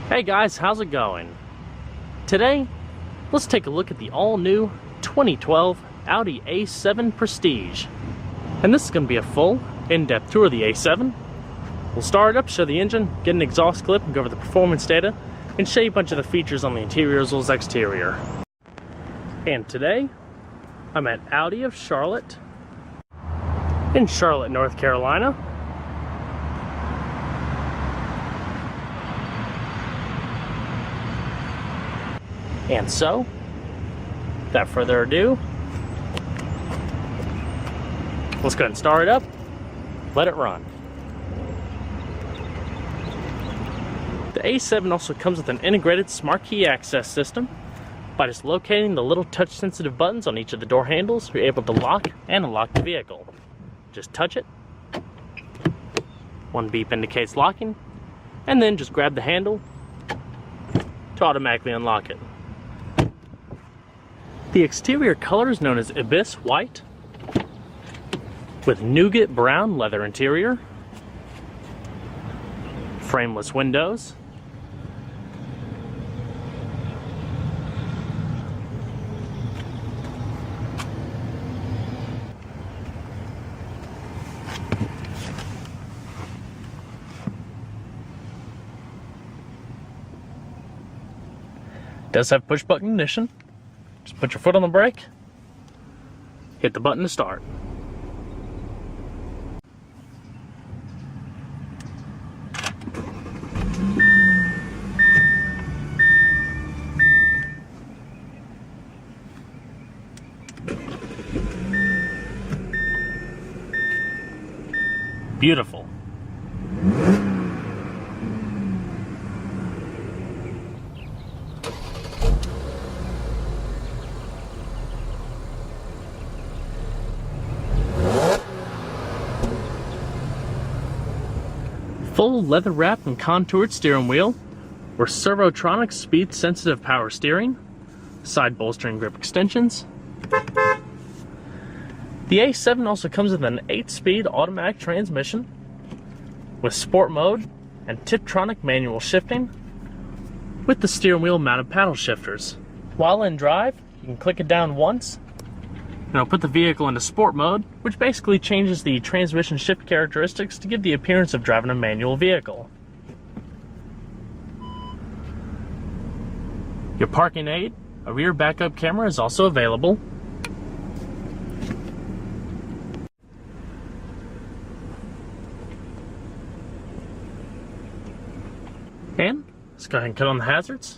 Hey guys, how's it going? Today, let's take a look at the all-new 2012 Audi A7 Prestige. And this is going to be a full, in-depth tour of the A7. We'll start it up, show the engine, get an exhaust clip, and go over the performance data, and show you a bunch of the features on the interior as well as exterior. And today, I'm at Audi of Charlotte, in Charlotte, North Carolina. And so, without further ado, let's go ahead and start it up, let it run. The A7 also comes with an integrated smart key access system. By just locating the little touch sensitive buttons on each of the door handles, you're able to lock and unlock the vehicle. Just touch it, one beep indicates locking, and then just grab the handle to automatically unlock it. The exterior color is known as Abyss White, with nougat brown leather interior, frameless windows, does have push button ignition. Just put your foot on the brake, hit the button to start. Beautiful. Full leather wrapped and contoured steering wheel, with Servotronic speed sensitive power steering, side bolstering grip extensions. The A7 also comes with an 8-speed automatic transmission with sport mode and Tiptronic manual shifting with the steering wheel mounted paddle shifters. While in drive, you can click it down once and it'll put the vehicle into sport mode, which basically changes the transmission shift characteristics to give the appearance of driving a manual vehicle. Your parking aid, a rear backup camera is also available. And let's go ahead and cut on the hazards.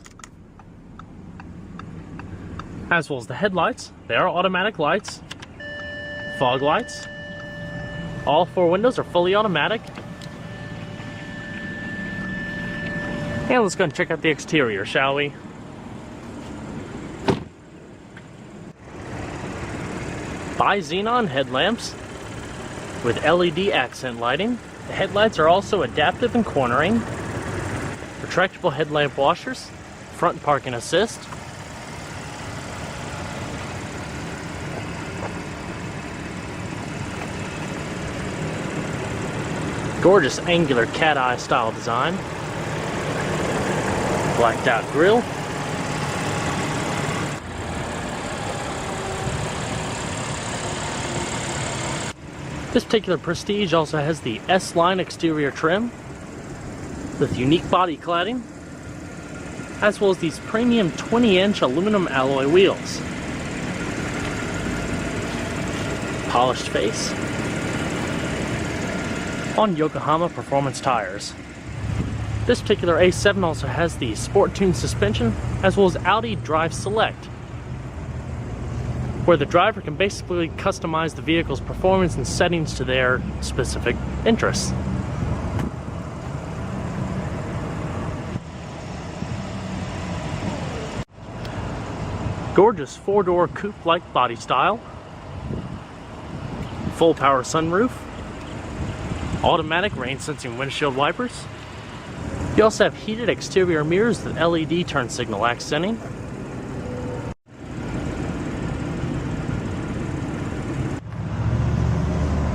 As well as the headlights, they are automatic lights, fog lights. All 4 windows are fully automatic. And let's go and check out the exterior, shall we? Bi-xenon headlamps with LED accent lighting. The headlights are also adaptive and cornering. Retractable headlamp washers, front parking assist. Gorgeous angular cat eye style design. Blacked out grille. This particular Prestige also has the S-Line exterior trim with unique body cladding, as well as these premium 20-inch aluminum alloy wheels. Polished face on Yokohama Performance tires. This particular A7 also has the Sport Tune suspension as well as Audi Drive Select, where the driver can basically customize the vehicle's performance and settings to their specific interests. Gorgeous 4-door coupe-like body style, full power sunroof, automatic rain-sensing windshield wipers. You also have heated exterior mirrors with LED turn signal accenting.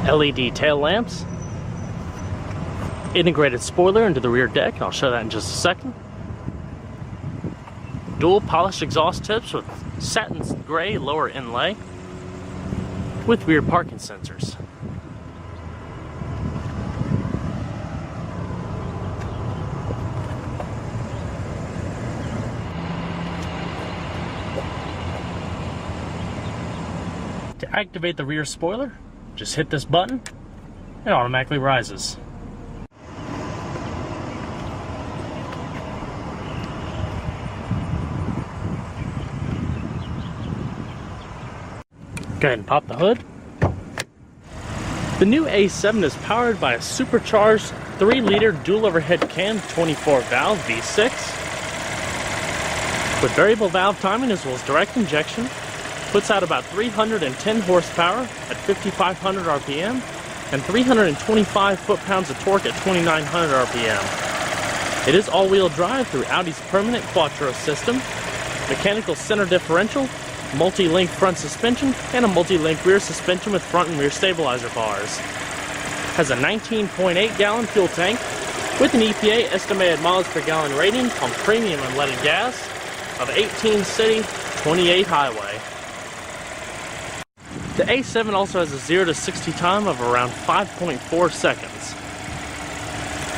LED tail lamps, integrated spoiler into the rear deck. I'll show that in just a second. dual polished exhaust tips with satin gray lower inlay with rear parking sensors. To activate the rear spoiler, just hit this button, it automatically rises. Go ahead and pop the hood. The new A7 is powered by a supercharged 3-liter dual overhead cam 24-valve V6 with variable valve timing as well as direct injection. Puts out about 310 horsepower at 5,500 RPM and 325 foot-pounds of torque at 2,900 RPM. It is all-wheel drive through Audi's permanent Quattro system, mechanical center differential, multi-link front suspension, and a multi-link rear suspension with front and rear stabilizer bars. Has a 19.8-gallon fuel tank with an EPA estimated miles per gallon rating on premium unleaded gas of 18 city, 28 highway. The A7 also has a 0 to 60 time of around 5.4 seconds.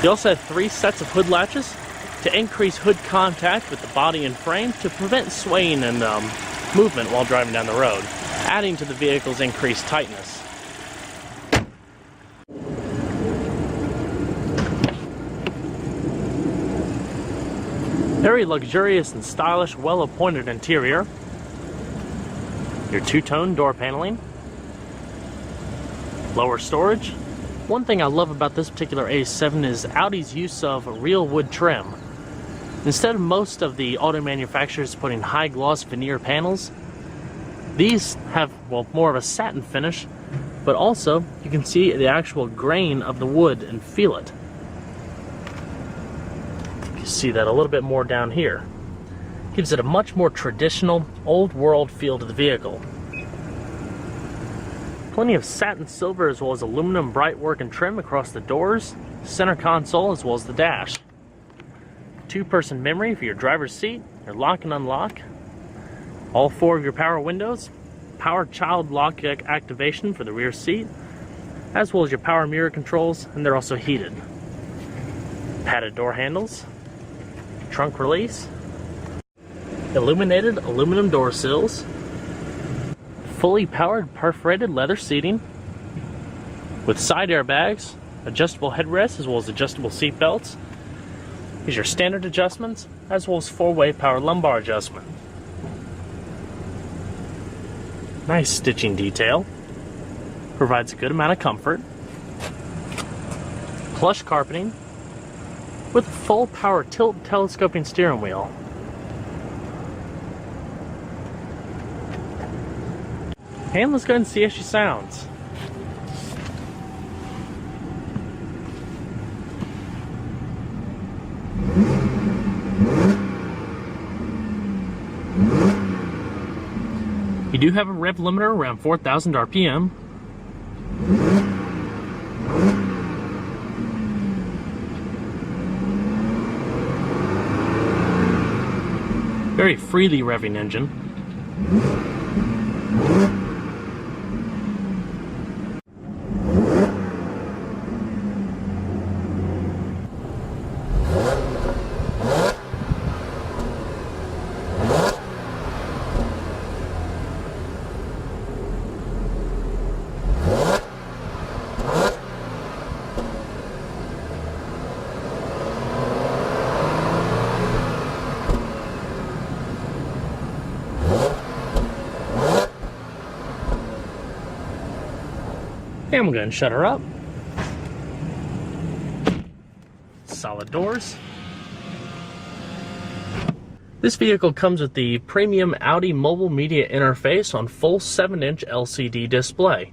You also have 3 sets of hood latches to increase hood contact with the body and frame to prevent swaying and movement while driving down the road, adding to the vehicle's increased tightness. Very luxurious and stylish, well-appointed interior. Your two-tone door paneling. Lower storage. One thing I love about this particular A7 is Audi's use of real wood trim. Instead of most of the auto manufacturers putting high gloss veneer panels, these have, well, more of a satin finish, but also you can see the actual grain of the wood and feel it. You can see that a little bit more down here. Gives it a much more traditional, old world feel to the vehicle. Plenty of satin silver as well as aluminum brightwork and trim across the doors, center console as well as the dash. 2-person memory for your driver's seat, your lock and unlock. All 4 of your power windows, power child lock activation for the rear seat, as well as your power mirror controls, and they're also heated. Padded door handles, trunk release, illuminated aluminum door sills, fully powered perforated leather seating with side airbags, adjustable headrests as well as adjustable seat belts. These are your standard adjustments as well as 4-way power lumbar adjustment. Nice stitching detail. Provides a good amount of comfort. Plush carpeting with a full power tilt telescoping steering wheel. And let's go ahead and see how she sounds. You do have a rev limiter around 4,000 RPM. Very freely revving engine. And we'll go ahead and shut her up. Solid doors. This vehicle comes with the premium Audi mobile media interface on full 7-inch LCD display.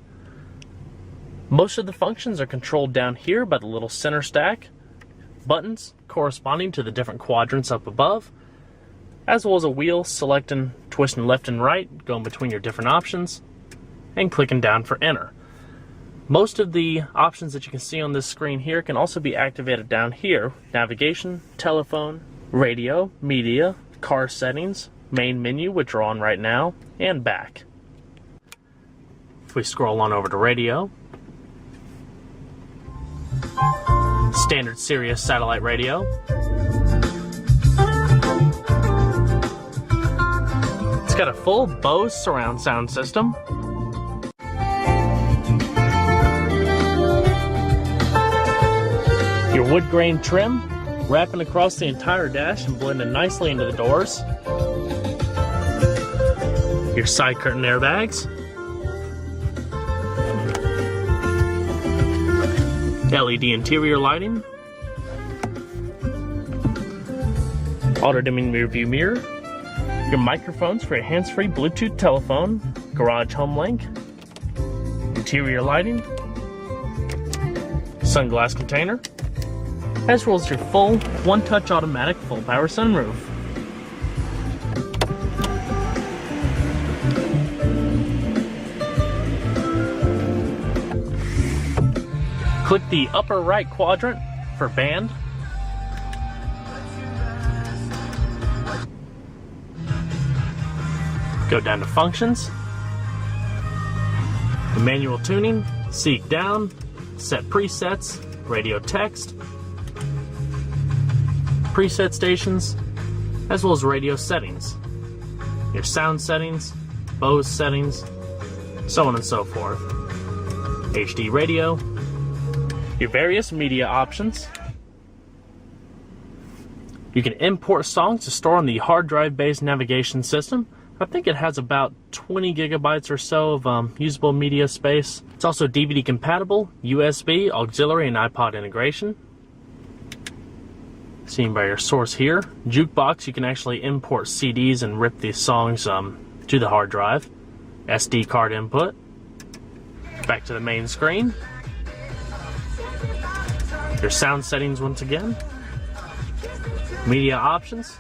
Most of the functions are controlled down here by the little center stack, buttons corresponding to the different quadrants up above, as well as a wheel selecting, twisting left and right, going between your different options, and clicking down for enter. Most of the options that you can see on this screen here can also be activated down here. Navigation, telephone, radio, media, car settings, main menu, which are on right now, and back. If we scroll on over to radio, standard Sirius satellite radio. It's got a full Bose surround sound system. Your wood grain trim wrapping across the entire dash and blending nicely into the doors. Your side curtain airbags. LED interior lighting. Auto dimming rear view mirror. Your microphones for a hands-free Bluetooth telephone. Garage home link. Interior lighting. Sunglass container. As well as your full one-touch automatic full power sunroof. Click the upper right quadrant for band. Go down to functions. The manual tuning, seek down, set presets, radio text, preset stations, as well as radio settings. Your sound settings, Bose settings, so on and so forth. HD radio, your various media options. You can import songs to store on the hard drive based navigation system. I think it has about 20 gigabytes or so of usable media space. It's also DVD compatible, USB, auxiliary, and iPod integration. Seen by your source here. Jukebox, you can actually import CDs and rip these songs to the hard drive. SD card input. Back to the main screen. Your sound settings once again. Media options.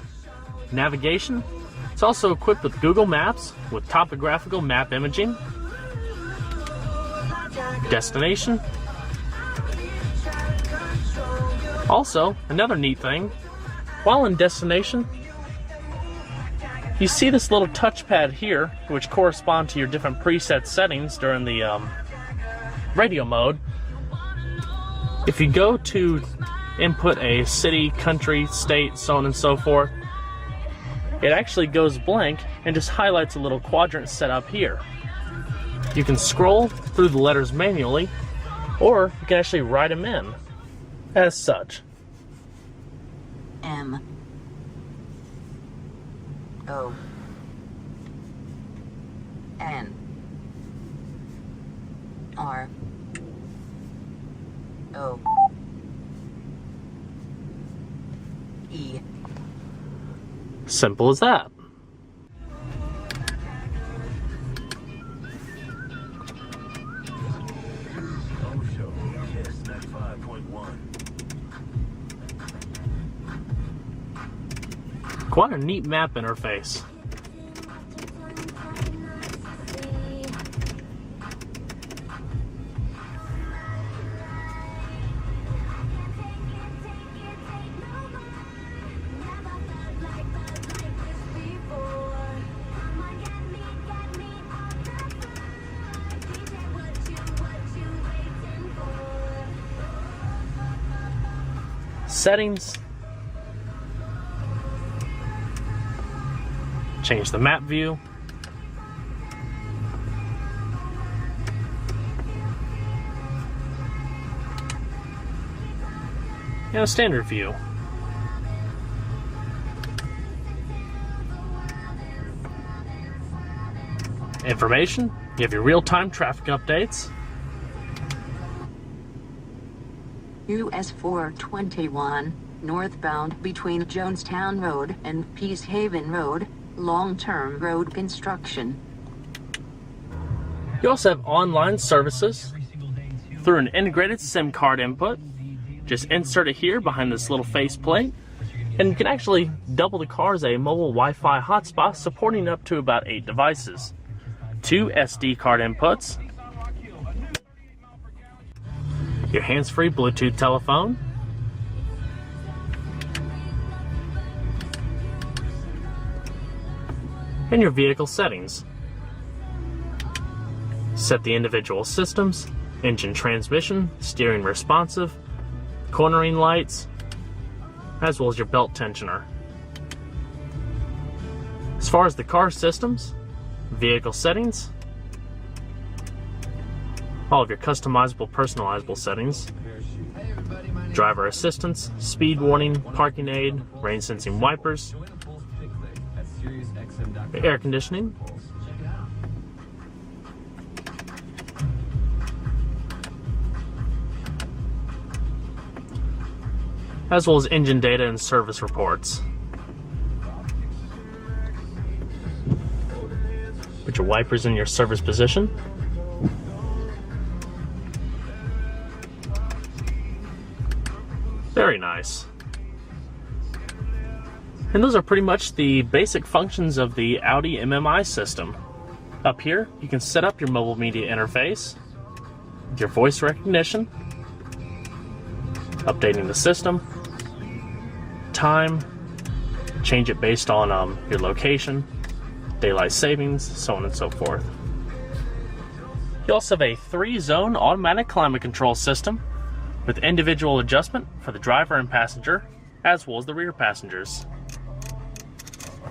Navigation. It's also equipped with Google Maps with topographical map imaging. Destination. Also, another neat thing, while in destination, you see this little touchpad here, which corresponds to your different preset settings during the radio mode. If you go to input a city, country, state, so on and so forth, it actually goes blank and just highlights a little quadrant set up here. You can scroll through the letters manually, or you can actually write them in as such. M O N R O E. Simple as that. Quite a neat map interface. Settings. Change the map view. And a standard view. Information. You have your real-time traffic updates. US 421, northbound between Jonestown Road and Peacehaven Road, long-term road construction. You also have online services through an integrated SIM card input. Just insert it here behind this little faceplate, and you can actually double the car as a mobile Wi-Fi hotspot, supporting up to about 8 devices. 2 SD card inputs, your hands-free Bluetooth telephone, and your vehicle settings. Set the individual systems, engine transmission, steering responsive, cornering lights, as well as your belt tensioner. As far as the car systems, vehicle settings, all of your customizable, personalizable settings, driver assistance, speed warning, parking aid, rain sensing wipers, air conditioning, as well as engine data and service reports. Put your wipers in your service position. Very nice. And those are pretty much the basic functions of the Audi MMI system. Up here, you can set up your mobile media interface, your voice recognition, updating the system, time, change it based on your location, daylight savings, so on and so forth. You also have a 3-zone automatic climate control system with individual adjustment for the driver and passenger, as well as the rear passengers.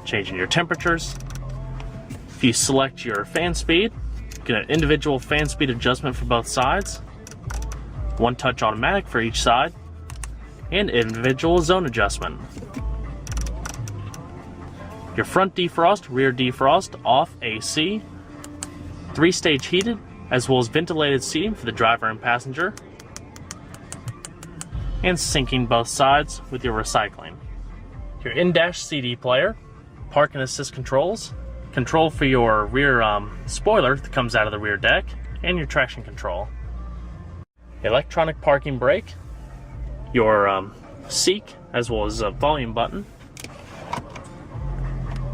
Changing your temperatures. If you select your fan speed, you get an individual fan speed adjustment for both sides, one-touch automatic for each side, and individual zone adjustment. Your front defrost, rear defrost, off AC, 3-stage heated, as well as ventilated seating for the driver and passenger, and syncing both sides with your recycling. Your in-dash CD player, park and assist controls, control for your rear spoiler that comes out of the rear deck, and your traction control. Electronic parking brake, your seek, as well as a volume button,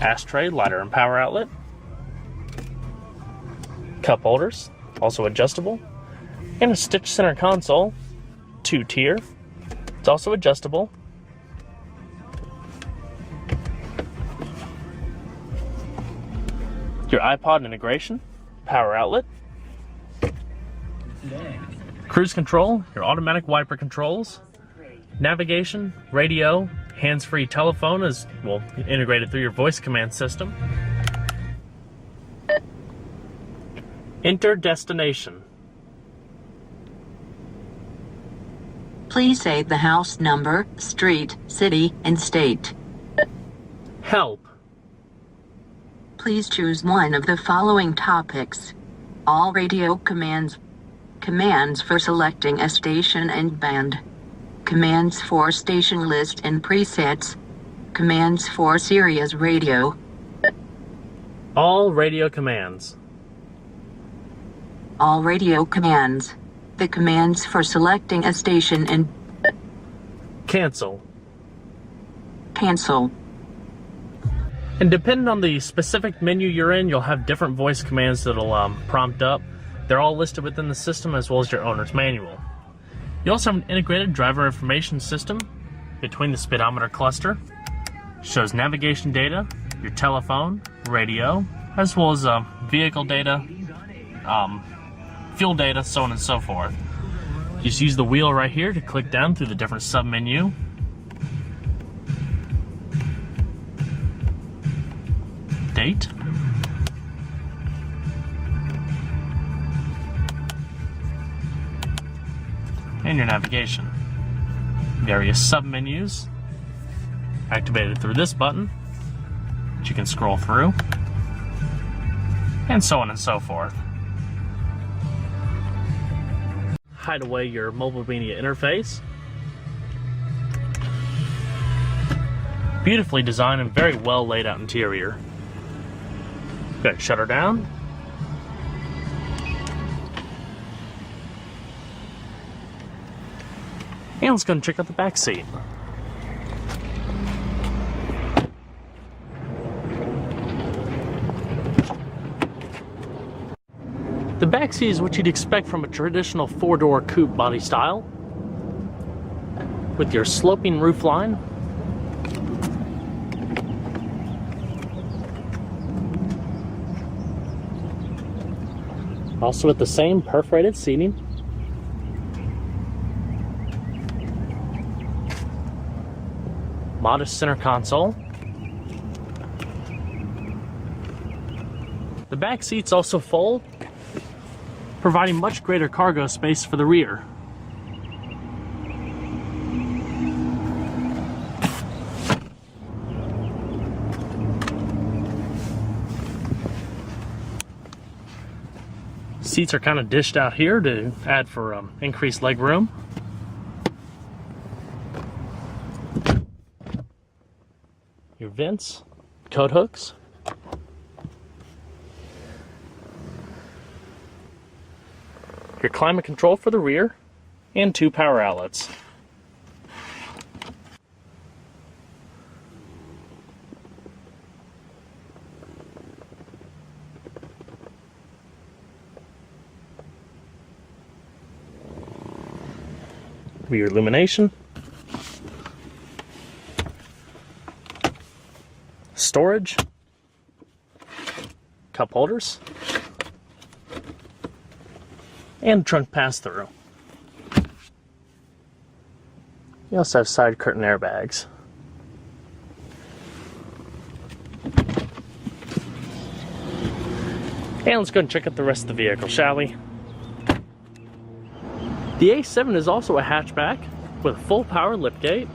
ashtray, lighter and power outlet, cup holders, also adjustable, and a stitch center console, 2-tier. It's also adjustable. Your iPod integration, power outlet, cruise control, your automatic wiper controls, navigation, radio, hands-free telephone is integrated through your voice command system. Enter destination. Please say the house number, street, city, and state. Help. Please choose one of the following topics. All radio commands. Commands for selecting a station and band. Commands for station list and presets. Commands for Sirius radio. All radio commands. All radio commands. The commands for selecting a station and Cancel. cancel. And depending on the specific menu you're in, you'll have different voice commands that'll prompt up. They're all listed within the system as well as your owner's manual. You also have an integrated driver information system between the speedometer cluster. Shows navigation data, your telephone, radio, as well as vehicle data, fuel data, so on and so forth. Just use the wheel right here to click down through the different sub-menu. Date. And your navigation. Various sub-menus activated through this button that you can scroll through, and so on and so forth. Hide away your mobile media interface. Beautifully designed and very well laid out interior. Go ahead and shut her down. And let's go and check out the back seat. The back seat is what you'd expect from a traditional 4-door coupe body style, with your sloping roofline, Also with the same perforated seating. Modest center console. The back seats also fold, providing much greater cargo space for the rear. Seats are kind of dished out here to add for increased leg room. Your vents, coat hooks. Your climate control for the rear, and 2 power outlets. Rear illumination. Storage. Cup holders. And trunk pass-through. You also have side curtain airbags. And let's go and check out the rest of the vehicle, shall we? The A7 is also a hatchback with a full power liftgate.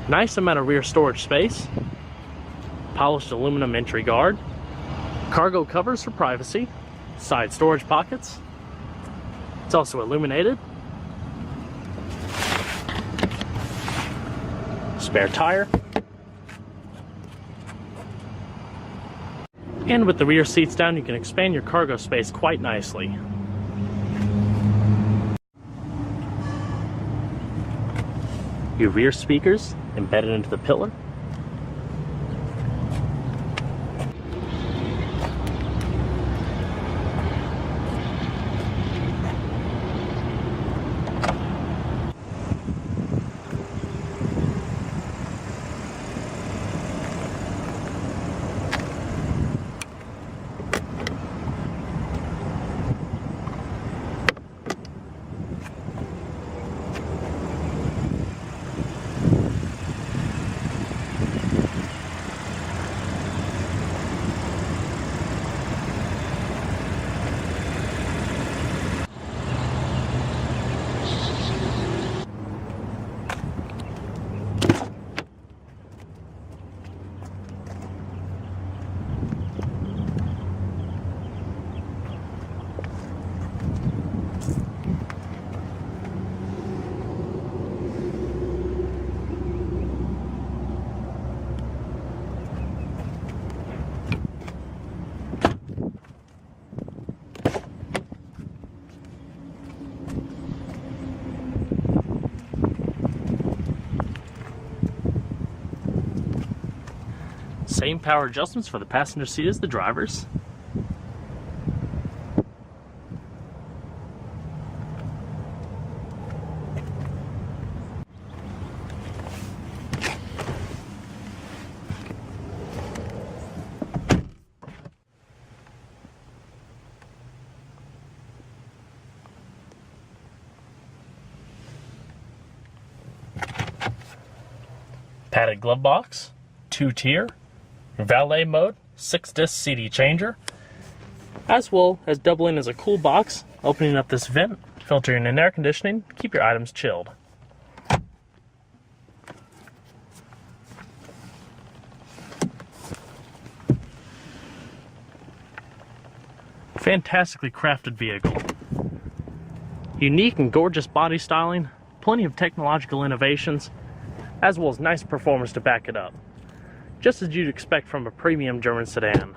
Nice amount of rear storage space. Polished aluminum entry guard. Cargo covers for privacy. Side storage pockets. It's also illuminated. Spare tire. And with the rear seats down, you can expand your cargo space quite nicely. Your rear speakers embedded into the pillar. Same power adjustments for the passenger seat as the driver's. Padded glove box, 2-tier, valet mode, 6-disc CD changer, as well as doubling as a cool box, opening up this vent, filtering in air conditioning, keep your items chilled. Fantastically crafted vehicle. Unique and gorgeous body styling, plenty of technological innovations, as well as nice performance to back it up. Just as you'd expect from a premium German sedan.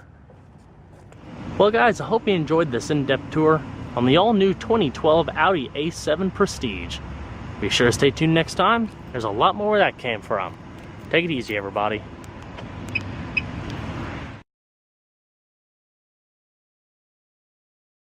Well guys, I hope you enjoyed this in-depth tour on the all-new 2012 Audi A7 Prestige. Be sure to stay tuned next time. There's a lot more where that came from. Take it easy, everybody.